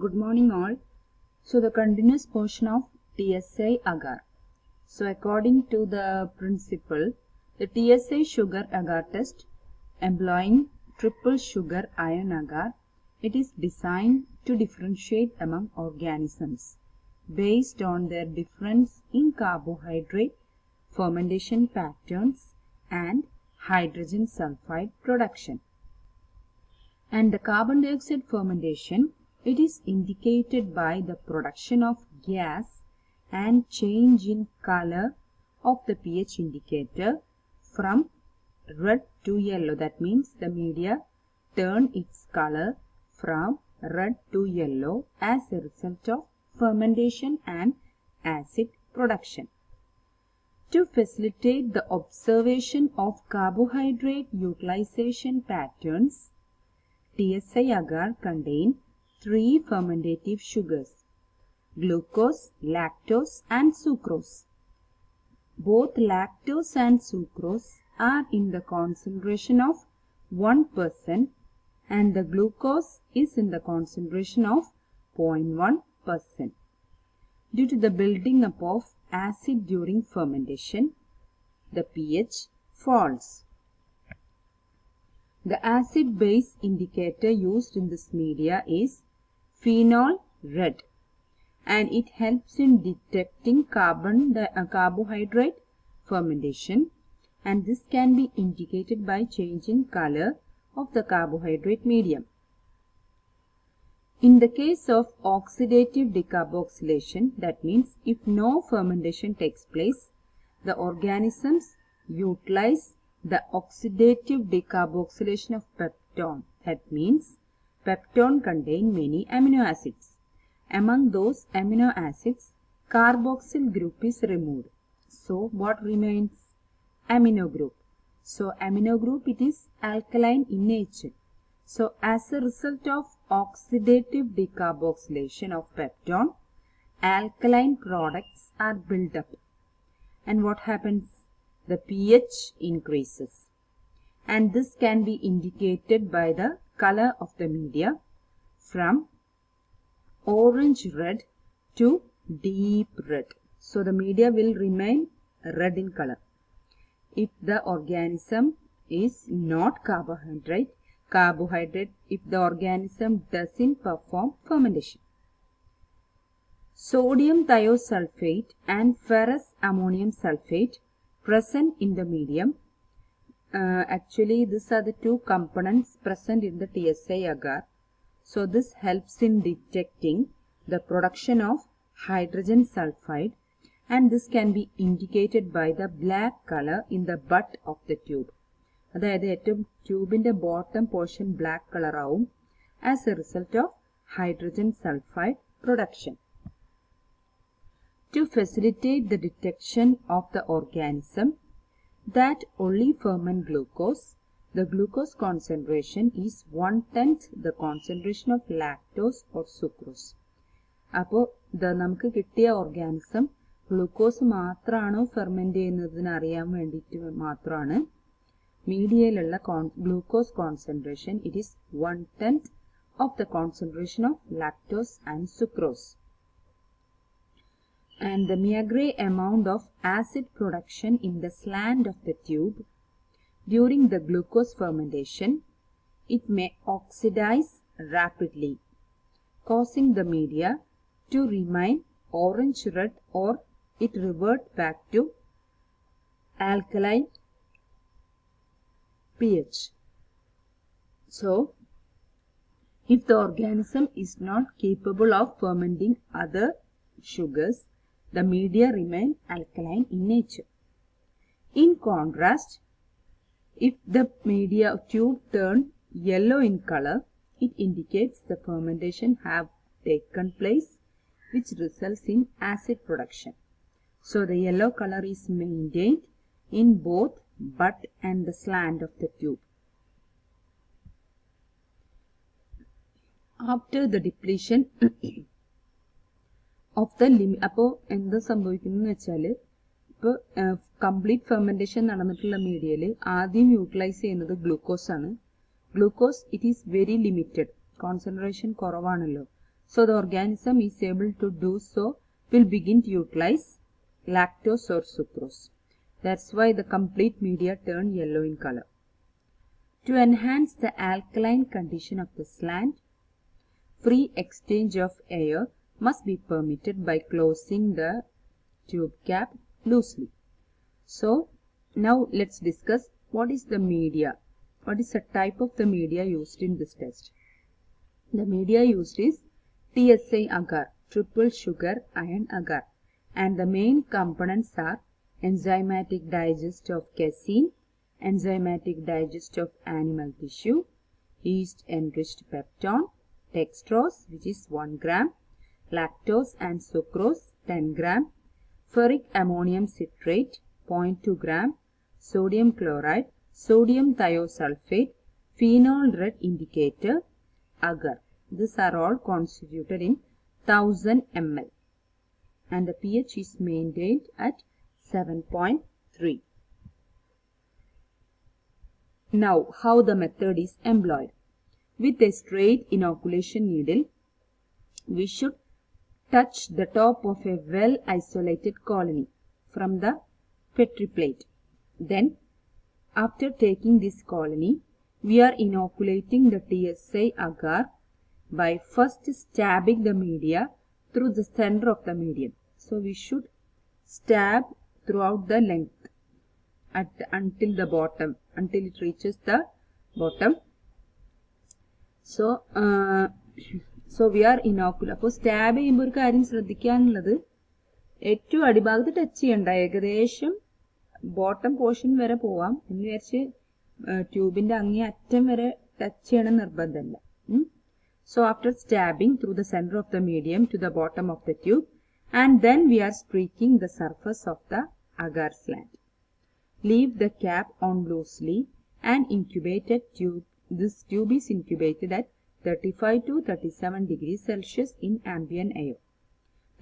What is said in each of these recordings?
Good morning all. So the continuous portion of TSI agar. So according to the principle, the TSI sugar agar test employing triple sugar iron agar, it is designed to differentiate among organisms based on their difference in carbohydrate fermentation patterns and hydrogen sulfide production. And the carbon dioxide fermentation, it is indicated by the production of gas and change in color of the pH indicator from red to yellow. That means the media turn its color from red to yellow as a result of fermentation and acid production. To facilitate the observation of carbohydrate utilization patterns, TSI agar contain 3 fermentative sugars: glucose, lactose and sucrose. Both lactose and sucrose are in the concentration of 1% and the glucose is in the concentration of 0.1%. Due to the building up of acid during fermentation, the pH falls. The acid-base indicator used in this media is phenol red, and it helps in detecting carbohydrate fermentation, and this can be indicated by change in color of the carbohydrate medium. In the case of oxidative decarboxylation, that means if no fermentation takes place, the organisms utilize the oxidative decarboxylation of peptone. That means peptone contain many amino acids. Among those amino acids, carboxyl group is removed. So what remains? Amino group. So amino group, it is alkaline in nature. So as a result of oxidative decarboxylation of peptone, alkaline products are built up. And what happens? The pH increases, and this can be indicated by the color of the media from orange red to deep red. So the media will remain red in color if the organism is not carbohydrate, if the organism doesn't perform fermentation. Sodium thiosulfate and ferrous ammonium sulfate present in the medium. Actually, these are the two components present in the TSI agar. So this helps in detecting the production of hydrogen sulfide, and this can be indicated by the black color in the butt of the tube. അതായത് ഏറ്റവും ട്യൂബിന്റെ bottom portion black colour ആവും as a result of hydrogen sulfide production. To facilitate the detection of the organism that only ferment glucose, the glucose concentration is 1/10 the concentration of lactose or sucrose. അപ്പോൾ നമുക്ക് കിട്ടിയ organism glucose മാത്രമാണോ ferment ചെയ്യുന്നതിന് അറിയാൻ വേണ്ടിയിട്ട് മാത്രമാണ് മീഡിയയിലുള്ള glucose concentration, it is 1/10 of the concentration of lactose and sucrose. And the Miagre amount of acid production in the slant of the tube during the glucose fermentation, it may oxidize rapidly, causing the media to remain orange red or it revert back to alkaline pH. So, if the organism is not capable of fermenting other sugars, the media remain alkaline in nature. In contrast, if the media tube turn yellow in color, it indicates the fermentation have taken place, which results in acid production. So the yellow color is maintained in both butt and the slant of the tube. After the depletion of the limit, അപ്പോൾ എന്ത് സംഭവിക്കുന്നു വെച്ചാല് ഇപ്പോൾ complete fermentation നടന്നിട്ടുള്ള മീഡിയയിൽ ആദ്യം utilise ചെയ്യുന്നത് glucose ആണ്. Glucose it is very limited, concentration കുറവാണല്ലോ. So the organism is able to do so, will begin to utilize lactose or sucrose. That's why the complete media turn yellow in color. To enhance the alkaline condition of the slant, free exchange of air must be permitted by closing the tube cap loosely. So now let's discuss what is the media. What is the type of the media used in this test? The media used is TSI agar, triple sugar iron agar, and the main components are enzymatic digest of casein, enzymatic digest of animal tissue, yeast enriched peptone, dextrose which is 1 gram, lactose and sucrose 10 gram, ferric ammonium citrate 0.2 gram, sodium chloride, sodium thiosulfate, phenol red indicator, agar. These are all constituted in 1000 ml and the pH is maintained at 7.3. Now how the method is employed. With a straight inoculation needle, we should touch the top of a well isolated colony from the Petri plate. Then after taking this colony, we are inoculating the TSI agar by first stabbing the media through the center of the medium. So we should stab throughout the length until the bottom, until it reaches the bottom. So we are inoculating. അപ്പോൾ stab ചെയ്യുമ്പോൾ ഒരു കാര്യം ശ്രദ്ധിക്കാനുള്ളത് ഏറ്റവും അടിഭാഗത്ത് touch ചെയ്യണ്ട, ഏകദേശം bottom portion വരെ പോവാം എന്ന് വിചാരിച്ച് ട്യൂബിന്റെ അങ്ങേ അറ്റം വരെ ടച്ച് ചെയ്യണം നിർബന്ധമില്ല. So after stabbing through the center of the medium to the bottom of the tube, and then we are streaking the surface of the agar slant. Leave the cap on loosely and incubated tube. This tube is incubated at 35 to 37 degrees Celsius in ambient air.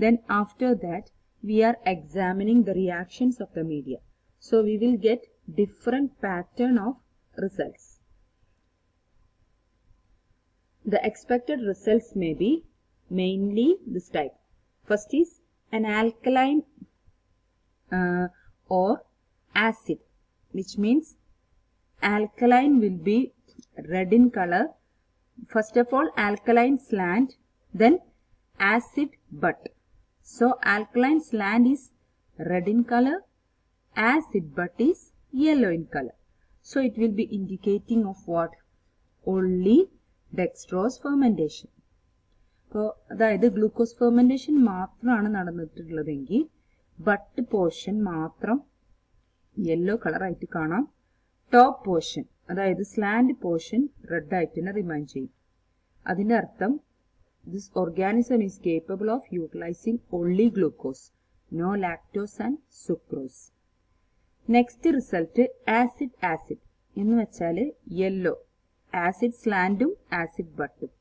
Then after that we are examining the reactions of the media. So we will get different pattern of results. The expected results may be mainly this type. First is an alkaline or acid, which means alkaline will be red in color. First of all alkaline slant, then acid butt. So alkaline slant is red in color, acid butt is yellow in color. So it will be indicating of what? Only dextrose fermentation. അപ്പോൾ അതായത് glucose fermentation മാത്രമാണ് നടന്നിട്ടുള്ളതെങ്കിൽ butt portion മാത്രം yellow colour ആയിട്ട് കാണാം. Top portion അതായത് slant portion red ആയിട്ട് തന്നെ റിമൈൻ ചെയ്യും. അതിന്റെ അർത്ഥം this organism is capable of utilising only glucose, no lactose and sucrose. Next result acid എന്ന് വെച്ചാൽ യെല്ലോ, ആസിഡ് സ്ലാൻഡും ആസിഡ് ബട്ടും.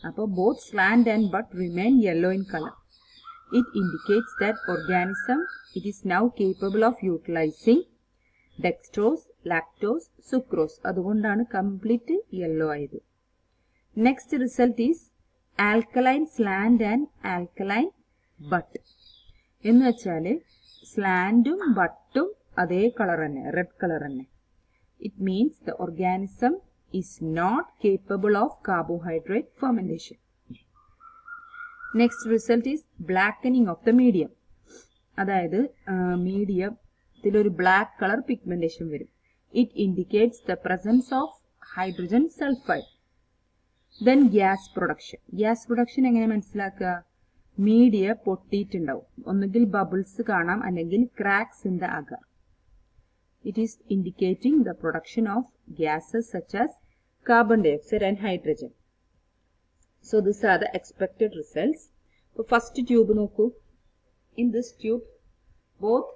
അപ്പോൾ both slant and butt remain yellow in color. It indicates that organism it is now capable of utilizing dextrose, lactose, sucrose. അതുകൊണ്ടാണ് complete yellow ആയത്. Next result is alkaline slant and alkaline but എന്ന് വെച്ചാൽ സ്ലാൻഡും ബട്ടും അതേ colour തന്നെ, red colour തന്നെ. It means the organism is not capable of carbohydrate fermentation. Next result is blackening of the medium. അതായത് മീഡിയത്തിൽ ഒരു ബ്ലാക്ക് കളർ പിഗ്മെന്റേഷൻ വരും. It indicates the presence of hydrogen sulfide. Then gas production. Gas production എങ്ങനെ മനസ്സിലാക്കുക? Media പൊട്ടിയിട്ടുണ്ടാവും, ഒന്നുകിൽ bubbles കാണാം അല്ലെങ്കിൽ cracks in the agar. It is indicating the production of gases such as carbon dioxide and hydrogen. So these are the expected results. So first tube noku. In this tube both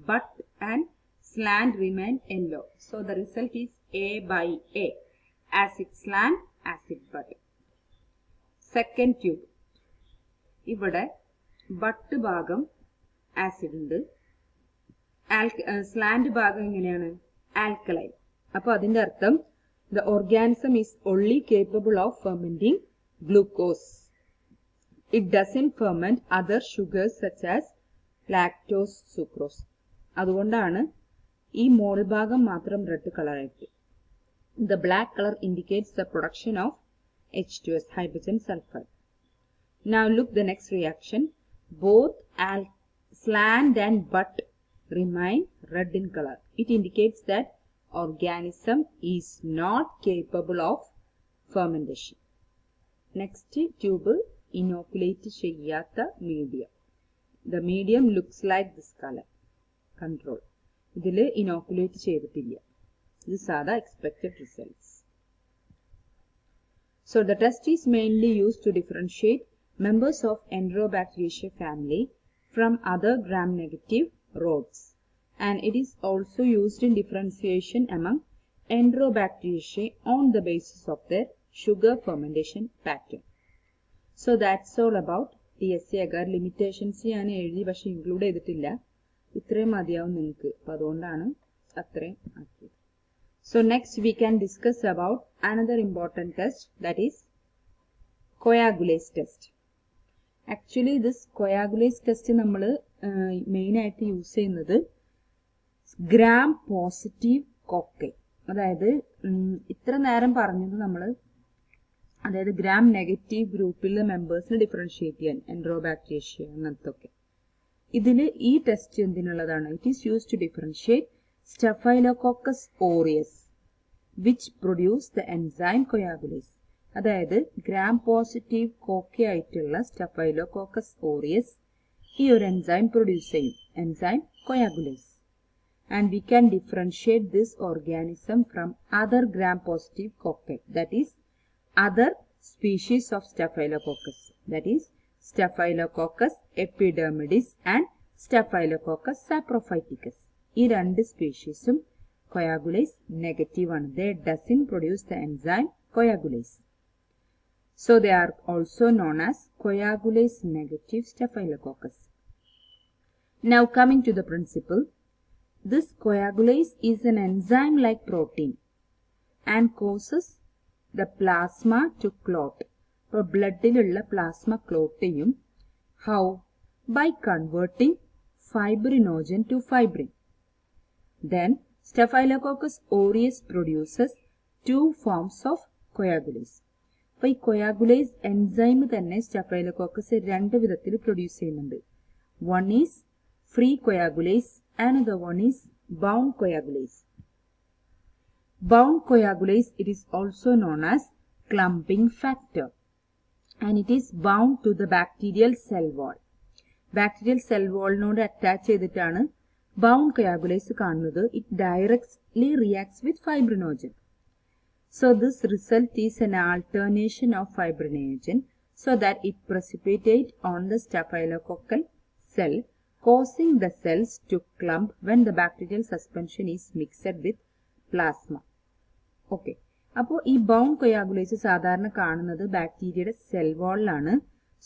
butt and slant remain yellow. So the result is A by A. Acid slant, acid butt. Second tube. ഇവിടെ but ഭാഗം acid ഉണ്ട്, slant ഭാഗം എങ്ങനെയാണ്? Alkaline. അപ്പോൾ അതിന്റെ അർത്ഥം the organism is only capable of fermenting glucose. it doesn't ferment other sugars such as lactose, sucrose. അതുകൊണ്ടാണ് ഈ മോൾ ഭാഗം മാത്രം റെഡ് കളർ ആയിട്ട്. The black color indicates the production of H2S, hydrogen sulfide. Now look the next reaction. Both slant and butt remain red in color. It indicates that organism is not capable of fermentation. Next, tube inoculate cheyyatha medium. The medium looks like this color. Control. Idile inoculate cheyidilla. These are the expected results. So the test is mainly used to differentiate members of Enterobacteriaceae family from other gram-negative rods, and it is also used in differentiation among Enterobacteriaceae on the basis of their sugar fermentation pattern. So that's all about TSA agar. Limitations ഞാൻ എഴുതി പക്ഷെ include ചെയ്തിട്ടില്ല. ഇത്രയും മതിയാവും നിങ്ങൾക്ക്. അപ്പോൾ അതുകൊണ്ടാണ് അത്രയും ആക്കിയത്. So next we can discuss about another important test, that is coagulase test. Actually this coagulase test നമ്മൾ മെയിൻ ആയിട്ട് യൂസ് ചെയ്യുന്നത് ഗ്രാം പോസിറ്റീവ് കോക്കൈ, അതായത് ഇത്ര നേരം പറഞ്ഞത് നമ്മൾ അതായത് ഗ്രാം നെഗറ്റീവ് ഗ്രൂപ്പിലെ മെമ്പേഴ്സിനെ ഡിഫറൻഷിയേറ്റ് ചെയ്യാൻ എൻട്രോബാക്ടീരിയ അങ്ങനത്തെ ഒക്കെ. ഇതിൽ ഈ ടെസ്റ്റ് എന്തിനുള്ളതാണ്? It is use to differentiate Staphylococcus aureus, which produce the enzyme coagulase. അതായത് ഗ്രാം പോസിറ്റീവ് കോക്കൈ ആയിട്ടുള്ള Staphylococcus aureus ഈ ഒരു എൻസൈം പ്രൊഡ്യൂസ് ചെയ്യും, enzyme coagulase. And we can differentiate this organism from other gram-positive cocci, that is, other species of Staphylococcus, that is, Staphylococcus epidermidis and Staphylococcus saprophyticus. ഈ രണ്ട് സ്പീഷീസും coagulase negative ആണ്. They doesn't produce the enzyme coagulase. So they are also known as coagulase negative Staphylococcus. Now coming to the principle, this coagulase is an enzyme-like protein and causes the plasma to clot. So blood-ilulla plasma clot ചെയ്യും. How? By converting fibrinogen to fibrin. Then Staphylococcus aureus produces two forms of coagulase. അപ്പോൾ ഈ coagulase enzyme തന്നെ Staphylococcus രണ്ട് വിധത്തിൽ produce ചെയ്യുന്നുണ്ട്. One is free coagulase, another one is bound coagulase. Bound coagulase, it is also known as clumping factor, and it is bound to the bacterial cell wall. Bacterial cell wall നോട് attach ചെയ്തിട്ടാണ് bound coagulase കാണുന്നത്. It directly reacts with fibrinogen. So this result is an alternation of fibrinogen so that it precipitates on the staphylococcal cell, causing the cells to clump when the bacterial suspension is mixed with plasma. Okay. അപ്പോൾ ഈ bound coagulase സാധാരണ കാണുന്നത് ബാക്ടീരിയയുടെ cell വാളിലാണ്.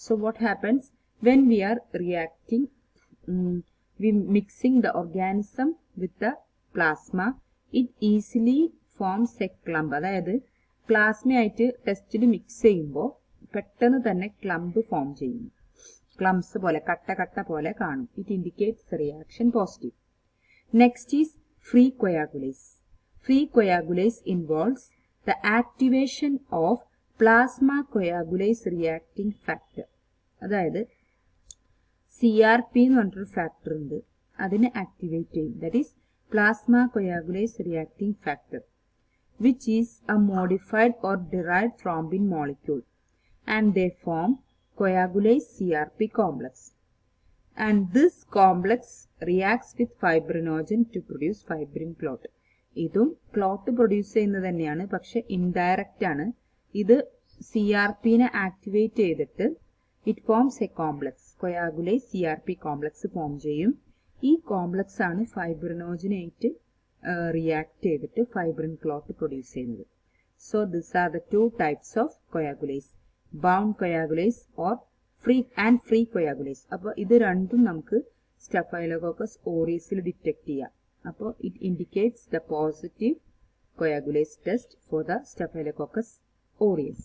So what happens when we are reacting, we mixing the organism with the plasma, it easily forms a clump. അതായത് plasma ആയിട്ട് ടെസ്റ്റിൽ mix ചെയ്യുമ്പോൾ പെട്ടെന്ന് തന്നെ ക്ലംപ് ഫോം ചെയ്യും. ക്ലംപ്സ് പോലെ കട്ട കട്ട പോലെ കാണും. It indicates the reaction positive. Next is free coagulase. Free coagulase involves the activation of plasma coagulase reacting factor. അതായത് CRP എന്ന് പറഞ്ഞൊരു ഫാക്ടർ ഉണ്ട്, അതിനെ ആക്ടിവേറ്റ് ചെയ്യും. That is plasma coagulase reacting factor, which is a modified or derived thrombin molecule, and they form coagulase CRP complex. And this complex reacts with fibrinogen to produce fibrin clot. ഇതും clot produce ചെയ്യുന്നത് തന്നെയാണ്, പക്ഷെ indirect ആണ്. ഇത് CRPനെ activate ചെയ്തിട്ട് it forms a complex, coagulase CRP complex form ചെയ്യും. ഈ complex ആണ് ഫൈബ്രിനോജനായിട്ട് റിയാക്ട് ചെയ്തിട്ട് ഫൈബ്രിൻ ക്ലോട്ട് പ്രൊഡ്യൂസ് ചെയ്യുന്നത്. So these are the two types of coagulase, bound coagulase or free coagulase. അപ്പോൾ ഇത് രണ്ടും നമുക്ക് Staphylococcus aureusൽ ഡിറ്റക്ട് ചെയ്യാം. അപ്പോൾ it indicates the positive coagulase test for the Staphylococcus aureus.